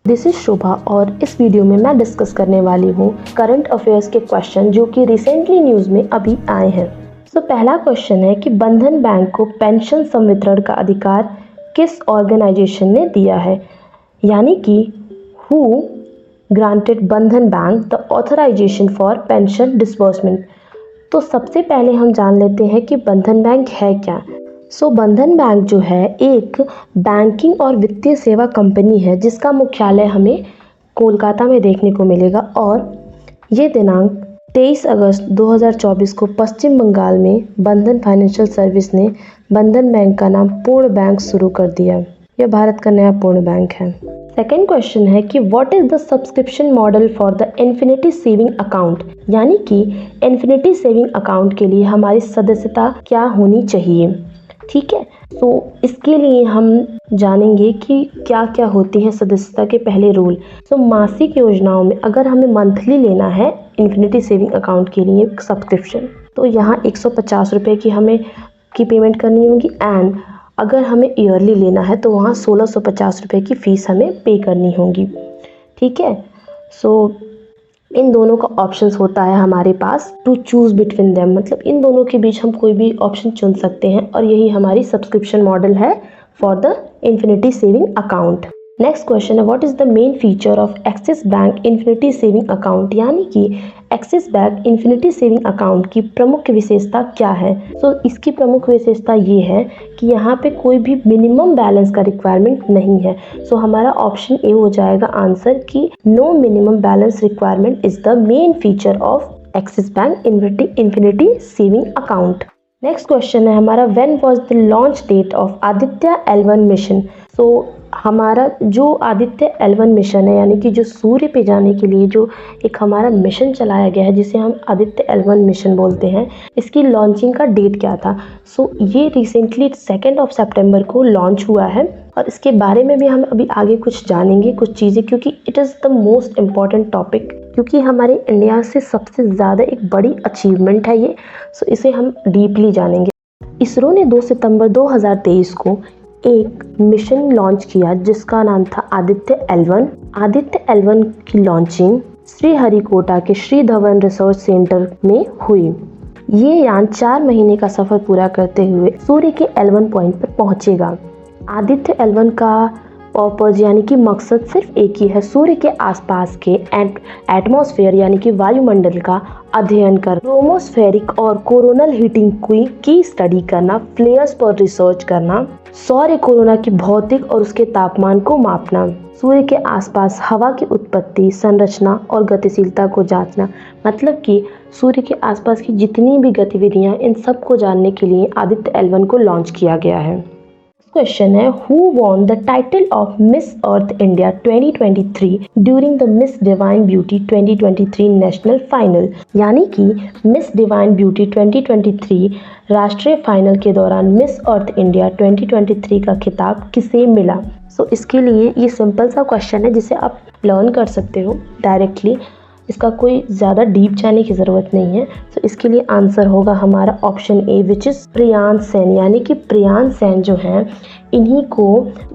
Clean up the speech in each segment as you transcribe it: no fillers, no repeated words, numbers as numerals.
This is शोभा और इस video में मैं डिस्कस करने वाली हूँ करंट अफेयर्स के क्वेश्चन जो कि रिसेंटली न्यूज़ में अभी आए हैं। पहला क्वेश्चन है कि बंधन बैंक को पेंशन संवितरण का अधिकार किस ऑर्गेनाइजेशन ने दिया है, यानी कि who granted Bandhan Bank the authorisation for pension disbursement. तो सबसे पहले हम जान लेते हैं कि बंधन बैंक है क्या। बंधन बैंक जो है एक बैंकिंग और वित्तीय सेवा कंपनी है जिसका मुख्यालय हमें कोलकाता में देखने को मिलेगा और ये दिनांक 23 अगस्त 2024 को पश्चिम बंगाल में बंधन फाइनेंशियल सर्विस ने बंधन बैंक का नाम पूर्ण बैंक शुरू कर दिया। यह भारत का नया पूर्ण बैंक है। सेकेंड क्वेश्चन है कि what is the subscription model for the infinity saving account, यानी कि इन्फिनिटी सेविंग अकाउंट के लिए हमारी सदस्यता क्या होनी चाहिए। ठीक है, इसके लिए हम जानेंगे कि क्या क्या होती है सदस्यता के पहले रूल। मासिक योजनाओं में अगर हमें मंथली लेना है इन्फिनिटी सेविंग अकाउंट के लिए सब्सक्रिप्शन, तो यहाँ 150 रुपये की पेमेंट करनी होगी एंड अगर हमें ईयरली लेना है तो वहाँ 1650 रुपये की फ़ीस हमें पे करनी होगी। ठीक है, इन दोनों का ऑप्शंस होता है हमारे पास टू चूज़ बिटवीन देम, मतलब इन दोनों के बीच हम कोई भी ऑप्शन चुन सकते हैं और यही हमारी सब्सक्रिप्शन मॉडल है for the infinity saving account. Next question है what is the main feature of Axis bank infinity saving account, यानी कि Axis bank infinity saving account की प्रमुख विशेषता क्या है। इसकी प्रमुख विशेषता ये है कि यहाँ पे कोई भी मिनिमम बैलेंस का रिक्वायरमेंट नहीं है। हमारा ऑप्शन ए हो जाएगा आंसर कि no minimum balance requirement is the main feature of Axis bank infinity saving account. Next question है हमारा when was the launch date of Aditya L1 mission. हमारा जो आदित्य L1 मिशन है, यानी कि जो सूर्य पे जाने के लिए जो एक हमारा मिशन चलाया गया है जिसे हम आदित्य L1 मिशन बोलते हैं, इसकी लॉन्चिंग का डेट क्या था। ये रिसेंटली 2 सितंबर को लॉन्च हुआ है और इसके बारे में भी हम अभी आगे कुछ जानेंगे कुछ चीज़ें, क्योंकि it is the most important topic, क्योंकि हमारे इंडिया से सबसे ज़्यादा एक बड़ी अचीवमेंट है ये। इसे हम डीपली जानेंगे। इसरो ने 2 सितंबर 2023 को एक मिशन लॉन्च किया जिसका नाम था आदित्य L1। आदित्य L1 की लॉन्चिंग श्रीहरिकोटा के श्री धवन रिसर्च सेंटर में हुई। ये यान 4 महीने का सफर पूरा करते हुए सूर्य के L1 पॉइंट पर पहुंचेगा। आदित्य L1 का पर्पस यानी कि मकसद सिर्फ एक ही है, सूर्य के आसपास के एटमॉस्फेयर यानी कि वायुमंडल का अध्ययन कर क्रोमोस्फेरिक और कोरोनल हीटिंग की स्टडी करना, फ्लेयर्स पर रिसर्च करना, सौर कोरोना की भौतिक और उसके तापमान को मापना, सूर्य के आसपास हवा की उत्पत्ति, संरचना और गतिशीलता को जांचना। मतलब कि सूर्य के आसपास की जितनी भी गतिविधियां, इन सब को जानने के लिए आदित्य L1 को लॉन्च किया गया है। क्वेश्चन है who won the title of Miss Earth India 2023 during the miss divine beauty 2023 national final, यानी कि मिस डिवाइन ब्यूटी 2023 राष्ट्रीय फाइनल के दौरान मिस अर्थ इंडिया 2023 का खिताब किसे मिला। इसके लिए ये सिंपल सा क्वेश्चन है जिसे आप लर्न कर सकते हो डायरेक्टली, इसका कोई ज़्यादा डीप जाने की ज़रूरत नहीं है। इसके लिए आंसर होगा हमारा option A which is Priyansh Sen, यानी कि प्रियांश सेन जो हैं इन्हीं को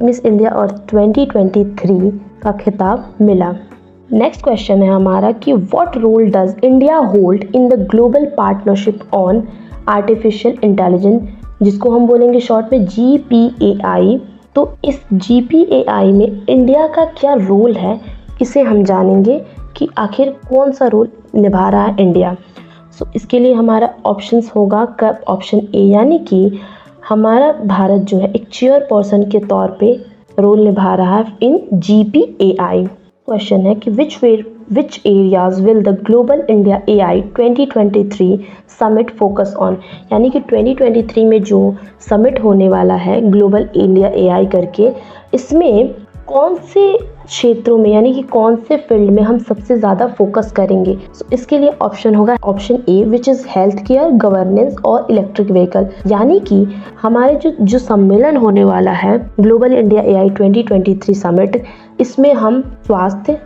मिस इंडिया और 2023 का खिताब मिला। नेक्स्ट क्वेश्चन है हमारा कि what role does India hold in the global partnership on artificial intelligence, जिसको हम बोलेंगे शॉर्ट में GPAI। इस GPAI में इंडिया का क्या रोल है, इसे हम जानेंगे कि आखिर कौन सा रोल निभा रहा है इंडिया। इसके लिए हमारा ऑप्शंस होगा ऑप्शन ए, यानी कि हमारा भारत जो है एक चेयरपर्सन के तौर पे रोल निभा रहा है इन GPAI। क्वेश्चन है कि विच areas will the global India AI 2023 summit focus on, यानी कि 2023 में जो समिट होने वाला है ग्लोबल इंडिया AI करके, इसमें कौन से क्षेत्रों में यानी कि कौन से फील्ड में हम सबसे ज़्यादा फोकस करेंगे। इसके लिए ऑप्शन होगा option A which is health care, governance और इलेक्ट्रिक व्हीकल, यानी कि हमारे जो सम्मेलन होने वाला है ग्लोबल इंडिया AI 2023 समिट, इसमें हम स्वास्थ्य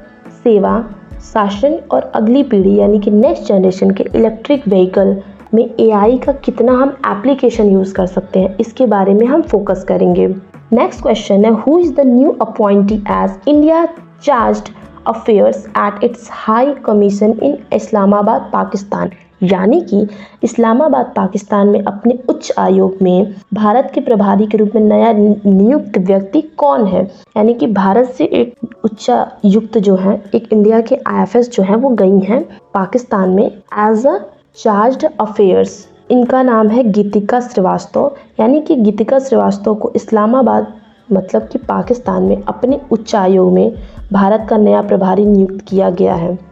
सेवा, शासन और अगली पीढ़ी यानी कि नेक्स्ट जनरेशन के इलेक्ट्रिक व्हीकल में AI का कितना हम एप्लीकेशन यूज़ कर सकते हैं, इसके बारे में हम फोकस करेंगे। नेक्स्ट क्वेश्चन है who is the new appointee as India charged affairs at its high commission in Islamabad Pakistan. यानी कि इस्लामाबाद पाकिस्तान में अपने उच्च आयोग में भारत के प्रभारी के रूप में नया नियुक्त व्यक्ति कौन है। यानी कि भारत से एक उच्चायुक्त जो है, एक इंडिया के IFS जो है वो गई हैं पाकिस्तान में एज अ चार्ज्ड अफेयर्स। इनका नाम है गीतिका श्रीवास्तव। यानी कि गीतिका श्रीवास्तव को इस्लामाबाद मतलब कि पाकिस्तान में अपने उच्चायोग में भारत का नया प्रभारी नियुक्त किया गया है।